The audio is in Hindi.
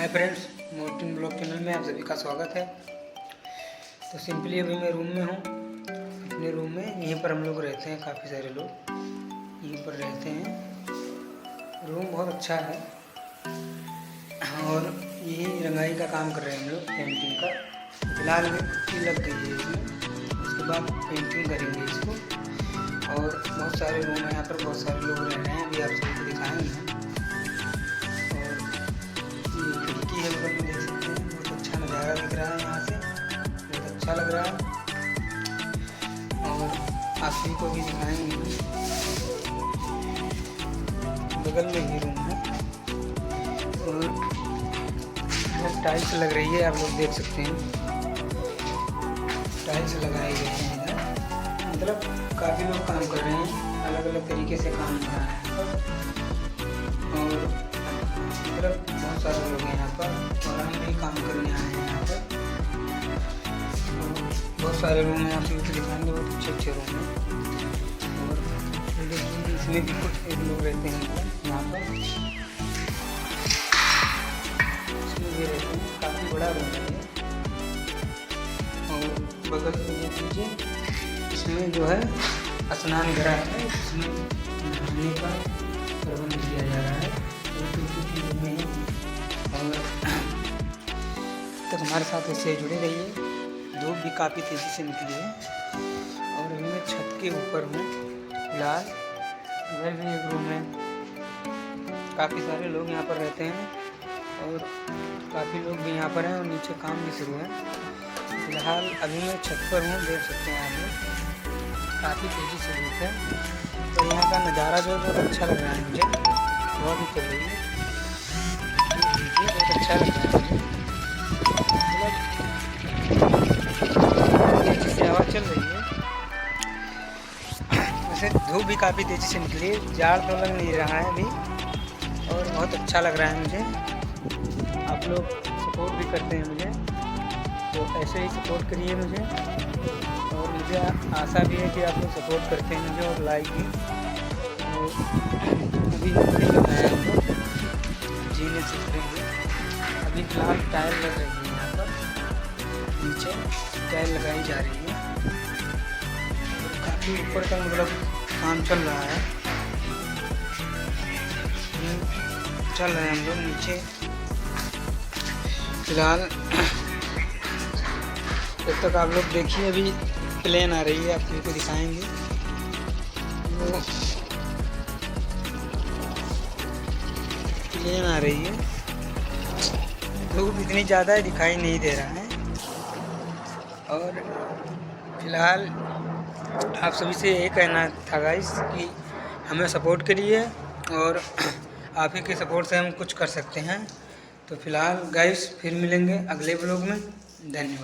Hi friends, Mortein blog channel में आप सभी का स्वागत है। तो सिंपली अभी मैं रूम में हूँ, अपने रूम में। यहीं पर हम लोग रहते हैं, काफ़ी सारे लोग यहीं पर रहते हैं। रूम बहुत अच्छा है और यही रंगाई का काम कर रहे हैं हम लोग, पेंटिंग का। फिलहाल में पुट्टी लग गई है इसमें, उसके बाद पेंटिंग करेंगे इसको। और बहुत सारे रूम हैं यहाँ पर, बहुत सारे लोग रह रहे हैं, अभी आप सभी को दिखाएंगे। है ऊपर में देख सकते हैं, बहुत अच्छा नज़ारा दिख रहा है यहाँ से, बहुत अच्छा लग रहा है। और आप सभी को भी दिखाएंगे। बगल में ही रूम है और टाइल्स लग रही है, आप लोग देख सकते हैं। टाइल्स लगाए गए हैं इधर, मतलब काफ़ी लोग काम कर रहे हैं, अलग अलग तरीके से काम कर रहे हैं। और मतलब बहुत सारे लोग हैं यहाँ पर और हम भी काम करने आए हैं यहाँ पर। बहुत सारे रूम हैं, आप सभी को दिखाएंगे, बहुत अच्छे अच्छे रूम हैं। और इसमें भी कुछ एक लोग रहते हैं यहाँ पर, इसमें भी रहते हैं। काफ़ी बड़ा रूम है ये। और बगल में ये लीजिए, इसमें जो है स्नान घर है, इसमें नहाने का प्रबंध किया जा रहा है। और तो हमारे साथ ऐसे जुड़े रहिए। धूप भी काफ़ी तेज़ी से निकली है और अभी मैं छत के ऊपर हूँ फिलहाल। इधर भी एक रूम है, काफ़ी सारे लोग यहाँ पर रहते हैं और काफ़ी लोग भी यहाँ पर हैं और नीचे काम भी शुरू है। फिलहाल अभी मैं छत पर हूँ, देख सकते हैं आप लोग, काफ़ी तेज़ी से धूप है। तो यहाँ का नज़ारा जो है बहुत अच्छा लग रहा है मुझे, बहुत ही चल रही है, बहुत अच्छा लग रहा है। मतलब तेज़ी से हवा चल रही है। वैसे धूप भी काफ़ी तेज़ी से निकली है, जाड़ तो लग नहीं रहा है अभी और बहुत अच्छा लग रहा है मुझे। आप लोग सपोर्ट भी करते हैं मुझे, तो ऐसे ही सपोर्ट करिए मुझे। और मुझे आशा भी है कि आप लोग सपोर्ट करते हैं मुझे और लाइक भी। अभी लगाया हम लोग जीने सीख रहे हैं। अभी फिलहाल टाइल लग रही है यहाँ पर, नीचे टाइल लगाई जा रही है और काफ़ी ऊपर तक मतलब काम चल रहा है। चल रहे हैं हम लोग नीचे फिलहाल। जब तक आप लोग देखिए, अभी प्लेन आ रही है, आप सभी को दिखाएंगे। वो प्लेन आ रही है, धूप इतनी ज़्यादा दिखाई नहीं दे रहा है। और फिलहाल आप सभी से यही कहना था गाइस कि हमें सपोर्ट करिए और आप ही के सपोर्ट से हम कुछ कर सकते हैं। तो फिलहाल गाइस फिर मिलेंगे अगले ब्लॉग में। धन्यवाद।